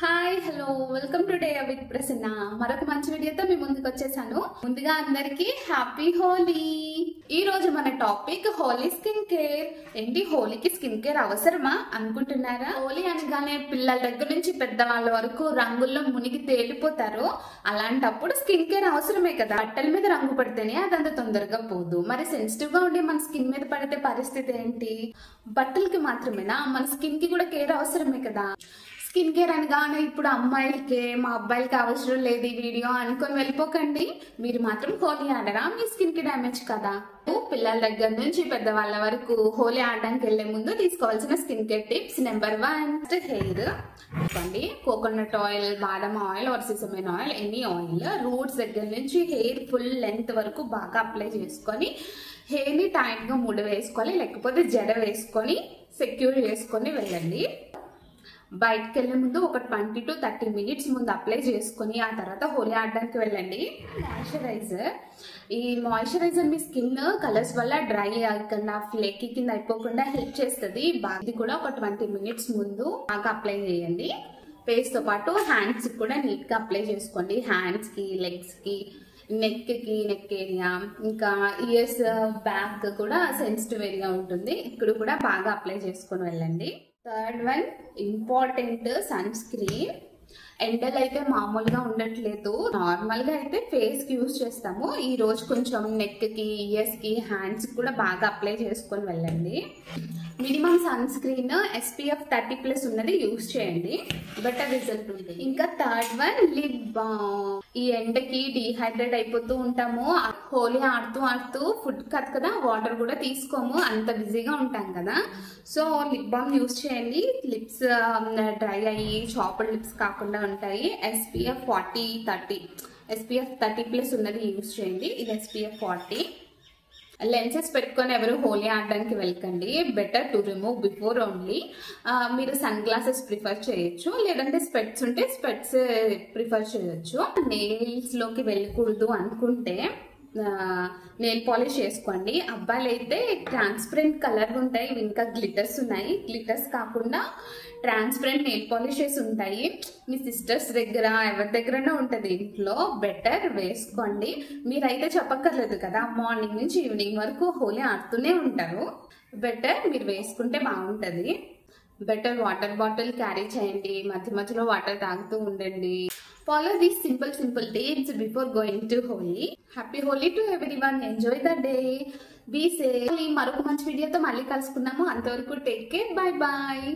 Hi hello welcome to day with Prasanna. మరొక మంచి వీడియోతో మీ ముందుకు వచ్చేసాను. ముందుగా అందరికి హ్యాపీ హోలీ. ఈ రోజు మన టాపిక్ హోలీ స్కిన్ కేర్. ఏంటి హోలీకి స్కిన్ కేర్ అవసరమా అనుకుంటున్నారా? హోలీ అనగానే పిల్లల దగ్గర నుంచి పెద్దవాళ్ళ వరకు రంగుల్లో మునిగి తేలిపోతారు. అలాంటప్పుడు స్కిన్ కేర్ అవసరమే కదా. బట్టల మీద రంగు పడితేనే అదంత తొందరగా పోదు. మరి సెన్సిటివ్ గా ఉండి మన స్కిన్ మీద పడితే పరిస్థితి ఏంటి? బట్టలకి మాత్రమేనా, మన స్కిన్ కి కూడా కేర్ అవసరమే కదా. స్కిన్ కేర్ అనగానే ఇప్పుడు అమ్మాయిలకే మా అబ్బాయిలకి అవసరం లేదు ఈ వీడియో అనుకొని వెళ్ళిపోకండి. మీరు మాత్రం హోలీ ఆడరా? మీ స్కిన్ కి డ్యామేజ్ కదా. పిల్లల దగ్గర నుంచి పెద్దవాళ్ళ వరకు హోలీ ఆడడానికి వెళ్లే ముందు తీసుకోవాల్సిన skin care tips. Number 1, hair. చెప్పండి, కోకోనట్ ఆయిల్, బాదం oil or sesame oil, any oil roots దగ్గర నుంచి హెయిర్ ఫుల్ లెంత్ వరకు బాగా అప్లై చేసుకొని హెయిర్ ని టైట్ గా ముడి వేసుకోవాలి, లేకపోతే జడ వేసుకొని సెక్యూర్ చేసుకొని వెళ్ళండి. బయటకు వెళ్లే ముందు ఒక 20 to 30 minutes ముందు అప్లై చేసుకుని ఆ తర్వాత హోలీ ఆడడానికి వెళ్ళండి. మాయిశ్చరైజర్. ఈ మాయిశ్చరైజర్ మీ స్కిన్ కలర్స్ వల్ల డ్రై అవ్వకుండా ఫ్లేకీ కింద అయిపోకుండా హెల్ప్ చేస్తుంది. ఇది కూడా ఒక 20 minutes ముందు బాగా అప్లై చేయండి. ఫేస్ తో పాటు హ్యాండ్స్ కూడా నీట్ గా అప్లై చేసుకోండి. హ్యాండ్స్ కి, లెగ్స్ కి, నెక్ ఏరియా, ఇంకా ఇయర్స్ బ్యాక్ కూడా సెన్సిటివ్ ఏరియా ఉంటుంది. ఇక్కడ కూడా బాగా అప్లై చేసుకొని వెళ్ళండి. Third one, important, sunscreen. ఎండలు అయితే మామూలుగా ఉండట్లేదు. నార్మల్ గా అయితే ఫేస్ కి యూజ్ చేస్తాము. ఈ రోజు కొంచెం నెక్ కి, ఇయర్స్ కి, హ్యాండ్స్ కి కూడా బాగా అప్లై చేసుకొని వెళ్ళండి. మినిమం సన్ స్క్రీన్ SPF 30+ ఉన్నది యూజ్ చేయండి, బెటర్ రిజల్ట్ ఉంటుంది. ఇంకా థర్డ్ వన్, లిప్ బామ్. ఈ ఎండకి డిహైడ్రేట్ అయిపోతూ ఉంటాము. హోలీ ఆడుతూ ఫుడ్ కాదు కదా, వాటర్ కూడా తీసుకోము, అంత బిజీగా ఉంటాం కదా. సో లిప్ బామ్ యూజ్ చేయండి. లిప్స్ డ్రై అయ్యి చాపడ్ లిప్స్ కాకుండా ఉంటాయి. SPF 30+ ఉన్నది యూజ్ చేయండి. ఇది SPF 40. లెన్సెస్ పెట్టుకొని ఎవరు హోలీ ఆడడానికి వెళ్ళకండి. Better to remove before only. మీరు సన్ గ్లాసెస్ ప్రిఫర్ చేయొచ్చు, లేదంటే స్పెట్స్ ఉంటే స్పెట్స్ ప్రిఫర్ చేయొచ్చు. నెయిల్స్ లోకి వెళ్ళకూడదు అనుకుంటే నెయిల్ పాలిష్ చేసుకోండి. అబ్బాయిలు అయితే ట్రాన్స్పరెంట్ కలర్ ఉంటాయి, ఇంకా గ్లిటర్స్ ఉన్నాయి. గ్లిటర్స్ కాకుండా ట్రాన్స్పరెంట్ నెయిల్ పాలిషెస్ ఉంటాయి. మీ సిస్టర్స్ దగ్గర ఎవరి దగ్గరనే ఉంటుంది ఇంట్లో, బెటర్ వేసుకోండి. మీరైతే చెప్పక్కర్లేదు కదా, మార్నింగ్ నుంచి ఈవినింగ్ వరకు హోలీ ఆడుతూనే ఉంటారు. బెటర్ మీరు వేసుకుంటే బాగుంటుంది. బెటర్ వాటర్ బాటిల్ క్యారీ చేయండి, మధ్య మధ్యలో వాటర్ తాగుతూ ఉండండి. Follow these simple tips before going to Holi. Happy Holi to everyone. Enjoy the day. Be safe. మరొక మంచి వీడియోతో మళ్ళీ కలుసుకున్నాము. అంతవరకు టేక్ కేర్. Bye bye.